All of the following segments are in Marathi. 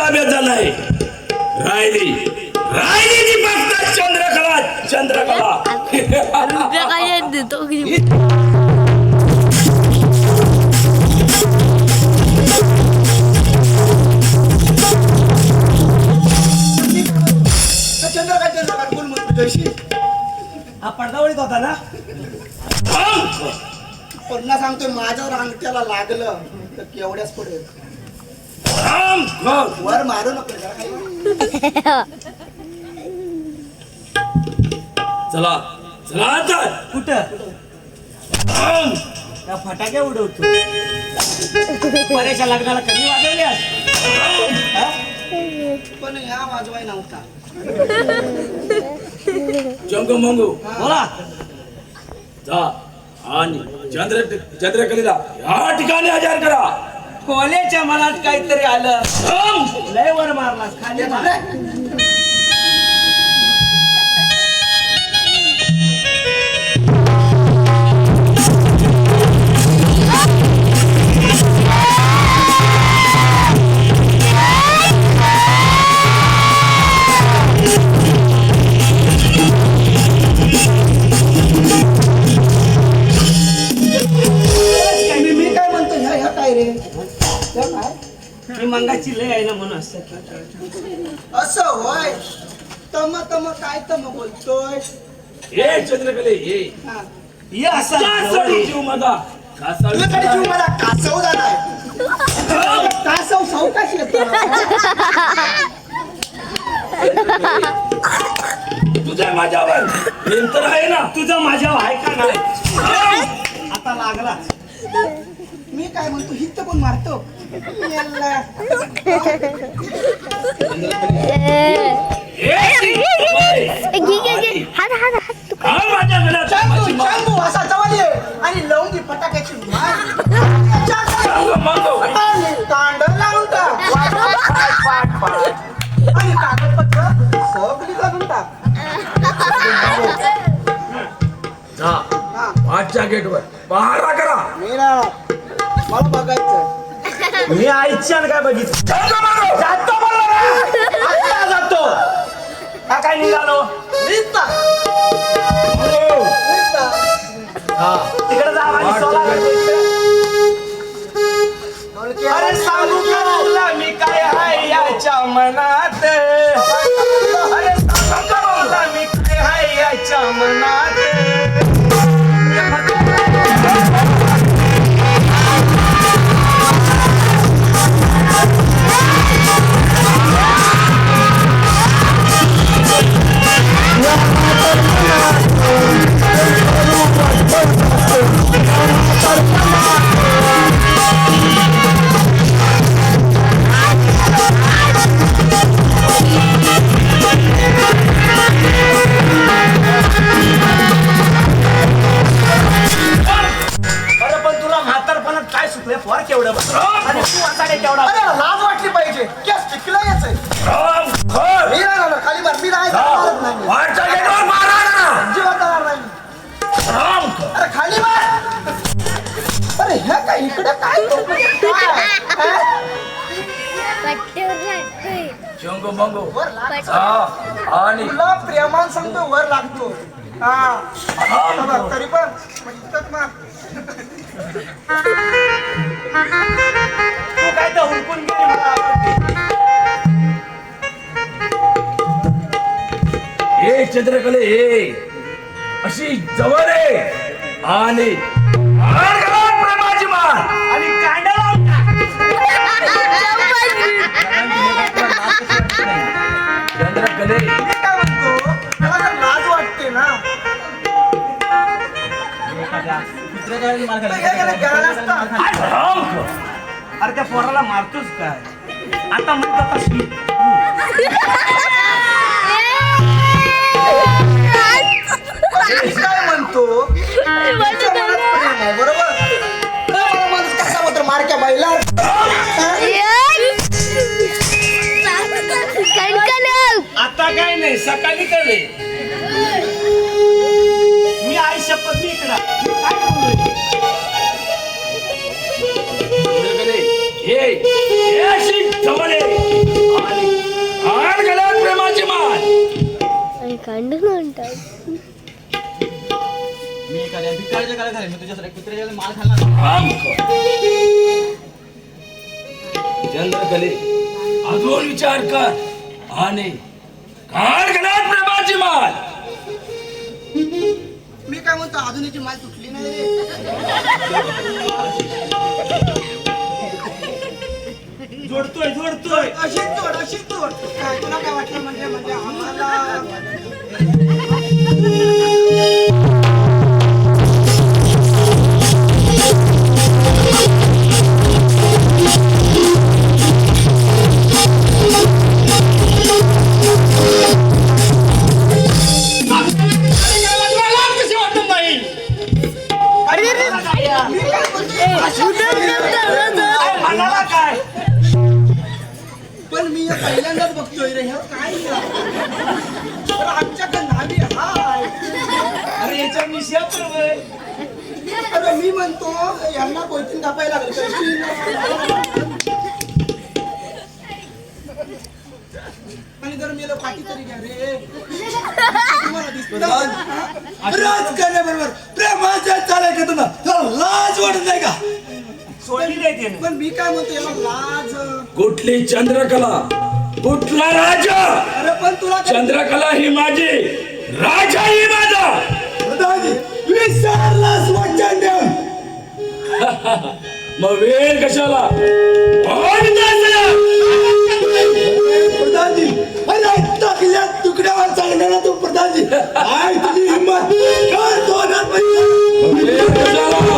ताब्यात झालाय. राहिली ती फक्त चंद्रकला. रुपया काय देतो हा पडदावळीत होता ना. पुन्हा सांगतोय माझ्यावर अंगठ्याला लागलं तर केवढ्याच पुढे वर मारू नको. चला आता कुठं त्या फटाक्या उडवतो. परेच्या लग्नाला कमी वाजवल्यास पण ह्या वाजवाय नव्हता. जंगू मंगू बोला. जा आणि चंद्रकलेला या ठिकाणी हजर करा. कोल्याच्या मनात काहीतरी आलं. लय वर मारला खाली मार. मी काय म्हणतो ह्या काय रे काय मी मंगाची लय आहे ना म्हणून असं. असं होय. तम काय बोलतोय. हे चंद्रकले हे हा. ये असं कासडी जीव माझा तुझ्याकडे जीव मला कासव झालाय. कासव सावकाश येतो. तुझ्या माझ्यावर प्रेम तर आहे ना. तुझं माझ्यावर आहे का नाही. आता लागला. मी काय म्हणतो हित पण मारतो. याला. माझ्या घरात चांगू असा जवळ ये आणि लावून ती फटाक्याची मार. आणि तांड लावून टाक. पाट. आणि कागदपत्र सगळी काढून टाक. जा हा. आजच्या गेटवर पहारा करा. मी ना मला बघायचं. मी आईच्या काय बघितलं. जातो आता जातो. हा काय निघालो. रीता तिकडे जा आणि सोला अरे सांगू का तुला मी काय आहे याच्या मनात. अरे सांगू का तुला मी काय आहे याच्या मनात. आणि तू वाचाडे केवढा. अरे लाज वाटली पाहिजे. केस टिकला यायचंय. मी राहणार ना, खाली मार. मी राहायचं नाही. जीवात जाणार नाही. अरे खाली मार. अरे ह्या काय इकडे काय शंगू मंगू वर लाग. जा आणि तुला प्रेमान सांगतो वर लागतो. हा तरी पण इतकंच मार. तू काय तर हुडकून गेली मला आवडते. हे चंद्रकले हे अशी जवळ आहे आणि प्रेमाची मार आणि कांड्याला चंद्रकले मी काय म्हणतो त्याला जर लाज वाटते ना तर हे गेलं नसतं. अरे त्या पोराला मारतोच काय. आता म्हणतो तशी मी काय म्हणतो तुमच्या मनात प्रेम आहे, बरोबर. मला माणूस कसा होता मारक्या बाईला. आता काय नाही सकाळी कळले. मी आई शपथ मी इकडं काय बोलतोय. चंद्रकले हे अशी जवळ आहे कांडून म्हणतात मी एखाद्या भिकाऱ्याच्या घरात घालेन, मी तुझ्यासाठी कुत्र्याच्या माल खाणार. राम चंद्रकले अजून विचार कर आणि काढ घरात प्रेमाची माल. मी काय म्हणतो अजूनची माल तुटली नाही रे. जोडतोय अशीच तोड काय तुला काय वाटलं म्हणजे आम्हाला म्हणाला काय पण मी हे पहिल्यांदाच बघतोय रे. ह्या काय तर आमच्याकडे नावी हाय. अरे याच्या मिशा पण होय. अरे मी म्हणतो यांना कोयतीन कापायला लागलं आणि जर मी पाठी तरी घ्या रे. तुम्हाला दिसतं राजकारण्याबरोबर प्रेमाच्या चालाय का तुला लाज वाटत नाही का? सोडली नाही त्याने. पण मी काय म्हणतो याला लाज. कुठली चंद्रकला कुठला राजा? अरे पण तुला काय- चंद्रकला ही माझी राजा ही माझा. विसरलास वचन देऊन. मग वेळ कशाला? प्रधानजी अरे टाकल्या तुकड्यावर चालणारा तो प्रधानजी काय तुझी हिंमत काय दोनात वेळ कशाला?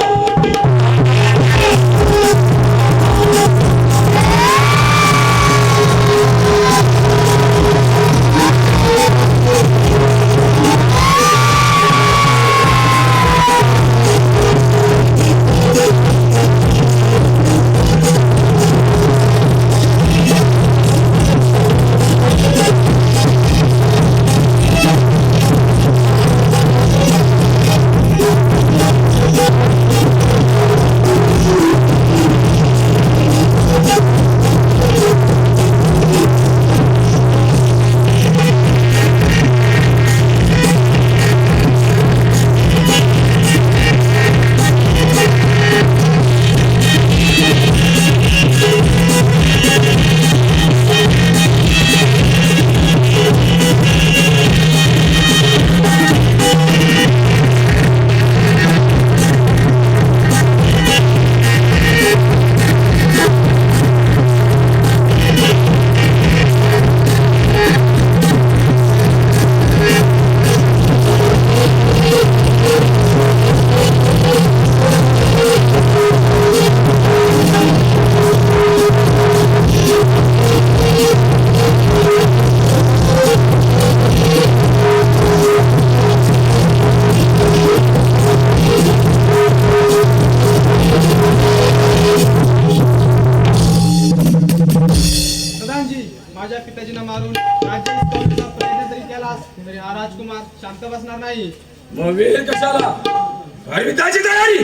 माझ्या पिताजींना मारून राज्य हिसकावण्याचा प्रयत्न जरी केलास तरी हा राजकुमार शांत बसणार नाही. मग वेळ कशाला? काय पिताची तयारी?